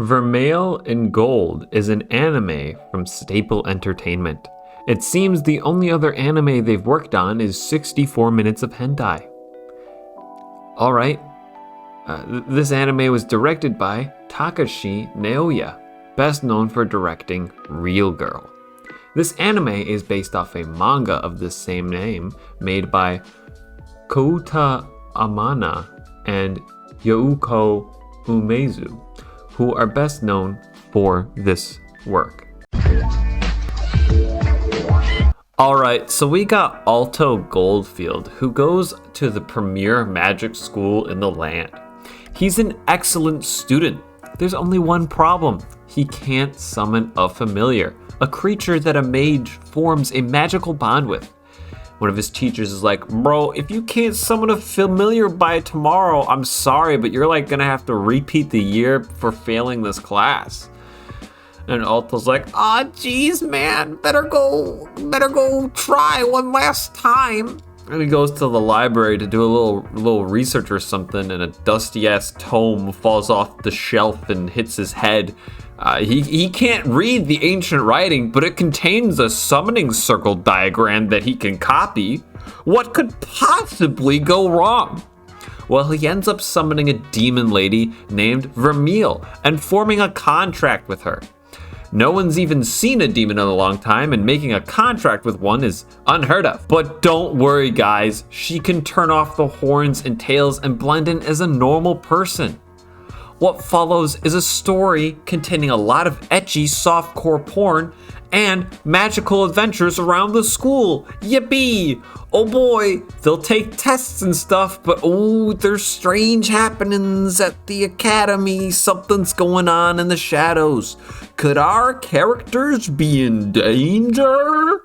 Vermeil in Gold is an anime from Staple Entertainment. It seems the only other anime they've worked on is 64 minutes of hentai. Alright, this anime was directed by Takashi Naoya, best known for directing Real Girl. This anime is based off a manga of the same name made by Kouta Amana and Youko Umezu, who are best known for this work. Alright, so we got Alto Goldfilled, who goes to the premier magic school in the land. He's an excellent student. There's only one problem. He can't summon a familiar, a creature that a mage forms a magical bond with. One of his teachers is like, bro, if you can't summon a familiar by tomorrow, I'm sorry, but you're gonna have to repeat the year for failing this class. And Alto's like, geez, man, better go try one last time. And he goes to the library to do a little research or something, and a dusty ass tome falls off the shelf and hits his head. He can't read the ancient writing, but it contains a summoning circle diagram that he can copy. What could possibly go wrong? Well, he ends up summoning a demon lady named Vermeil and forming a contract with her. No one's even seen a demon in a long time, and making a contract with one is unheard of. But don't worry, guys, she can turn off the horns and tails and blend in as a normal person. What follows is a story containing a lot of ecchi softcore porn and magical adventures around the school. Yippee! Oh boy, they'll take tests and stuff, but there's strange happenings at the academy. Something's going on in the shadows. Could our characters be in danger?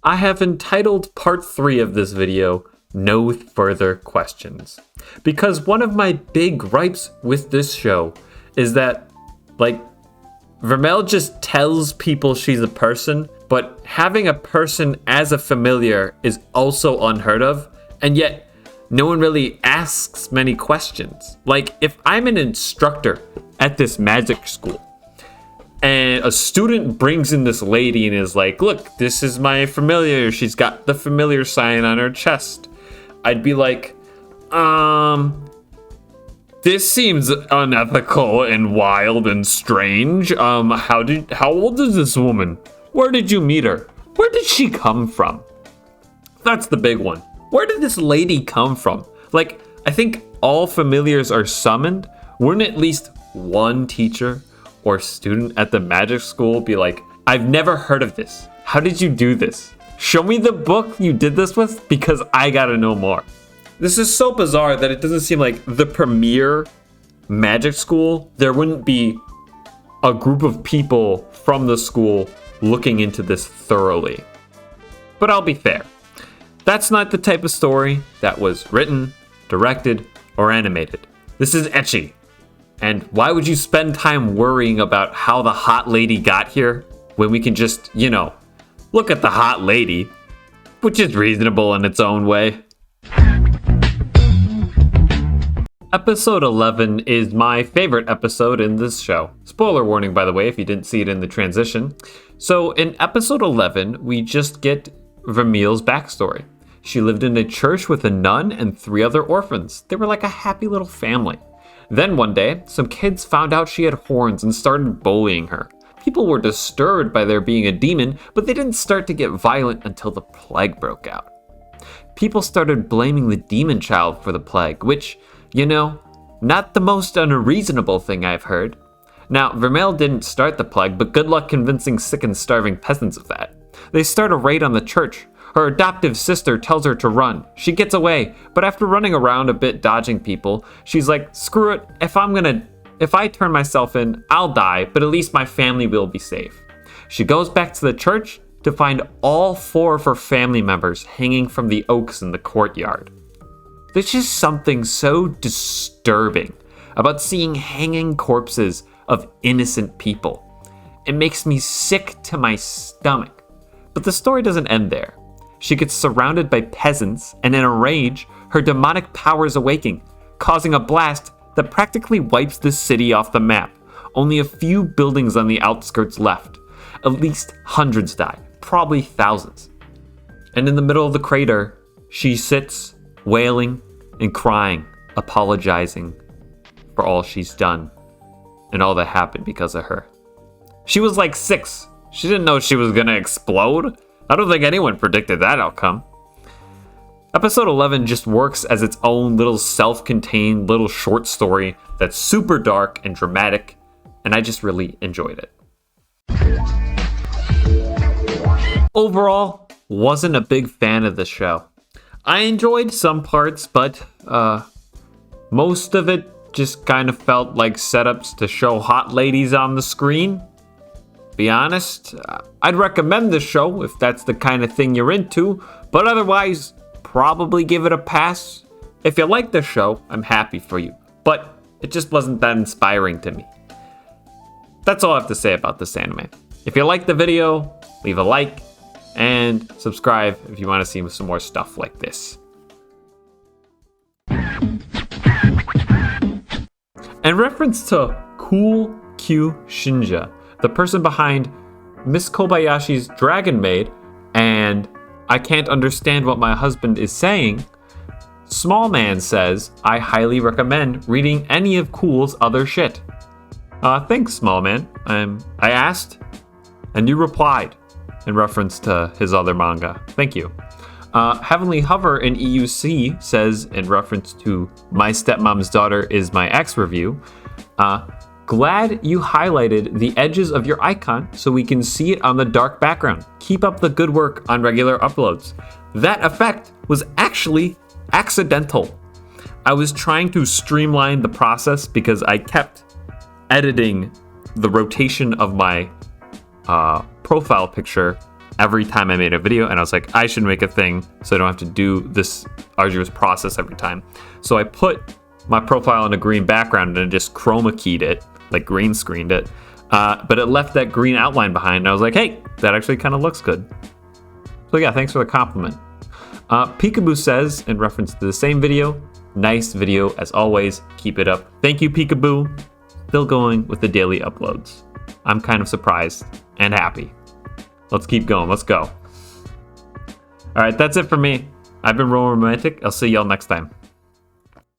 I have entitled part 3 of this video, No Further Questions. Because one of my big gripes with this show is that, Vermeil just tells people she's a person, but having a person as a familiar is also unheard of, and yet no one really asks many questions. If I'm an instructor at this magic school, and a student brings in this lady and is like, look, this is my familiar, she's got the familiar sign on her chest, I'd be like, this seems unethical and wild and strange. How old is this woman? Where did you meet her? Where did she come from? That's the big one. Where did this lady come from? I think all familiars are summoned. Wouldn't at least one teacher or student at the magic school be like, I've never heard of this. How did you do this? Show me the book you did this with, because I gotta know more. This is so bizarre that it doesn't seem like the premier magic school, there wouldn't be a group of people from the school looking into this thoroughly. But I'll be fair. That's not the type of story that was written, directed, or animated. This is ecchi. And why would you spend time worrying about how the hot lady got here when we can just, look at the hot lady, which is reasonable in its own way. Episode 11 is my favorite episode in this show. Spoiler warning, by the way, if you didn't see it in the transition. So in episode 11, we just get Vermeil's backstory. She lived in a church with a nun and 3 other orphans. They were like a happy little family. Then one day, some kids found out she had horns and started bullying her. People were disturbed by there being a demon, but they didn't start to get violent until the plague broke out. People started blaming the demon child for the plague, which, not the most unreasonable thing I've heard. Now, Vermeil didn't start the plague, but good luck convincing sick and starving peasants of that. They start a raid on the church. Her adoptive sister tells her to run. She gets away, but after running around a bit dodging people, she's like, screw it, if I turn myself in, I'll die, but at least my family will be safe. She goes back to the church to find all 4 of her family members hanging from the oaks in the courtyard. There's just something so disturbing about seeing hanging corpses of innocent people. It makes me sick to my stomach. But the story doesn't end there. She gets surrounded by peasants, and in a rage, her demonic powers awaken, causing a blast that practically wipes the city off the map. Only a few buildings on the outskirts left. At least hundreds died, probably thousands. And in the middle of the crater, she sits, wailing and crying, apologizing for all she's done and all that happened because of her. She was like 6. She didn't know she was gonna explode. I don't think anyone predicted that outcome. Episode 11 just works as its own little self-contained little short story that's super dark and dramatic, and I just really enjoyed it. Overall, wasn't a big fan of the show. I enjoyed some parts, but most of it just kind of felt like setups to show hot ladies on the screen. Be honest, I'd recommend the show if that's the kind of thing you're into, but otherwise, probably give it a pass. If you like the show, I'm happy for you, but it just wasn't that inspiring to me. That's all I have to say about this anime. If you like the video, leave a like and subscribe if you want to see some more stuff like this. In reference to Cool Q Shinja, the person behind Miss Kobayashi's Dragon Maid and I Can't Understand What My Husband Is Saying, Small Man says, I highly recommend reading any of Cool's other shit. Thanks, Small Man. I asked, and you replied in reference to his other manga. Thank you. Heavenly Hover in EUC says, in reference to My Stepmom's Daughter Is My Ex review, glad you highlighted the edges of your icon so we can see it on the dark background. Keep up the good work on regular uploads. That effect was actually accidental. I was trying to streamline the process because I kept editing the rotation of my profile picture every time I made a video, and I was like, I should make a thing so I don't have to do this arduous process every time. So I put my profile in a green background and I just chroma keyed it, like green screened it, but it left that green outline behind, and I was like, hey, that actually kind of looks good. So yeah, thanks for the compliment. Peekaboo says, in reference to the same video, nice video as always, keep it up. Thank you, Peekaboo. Still going with the daily uploads. I'm kind of surprised and happy. Let's keep going. Let's go. All right, that's it for me. I've been Roll Romantic. I'll see y'all next time.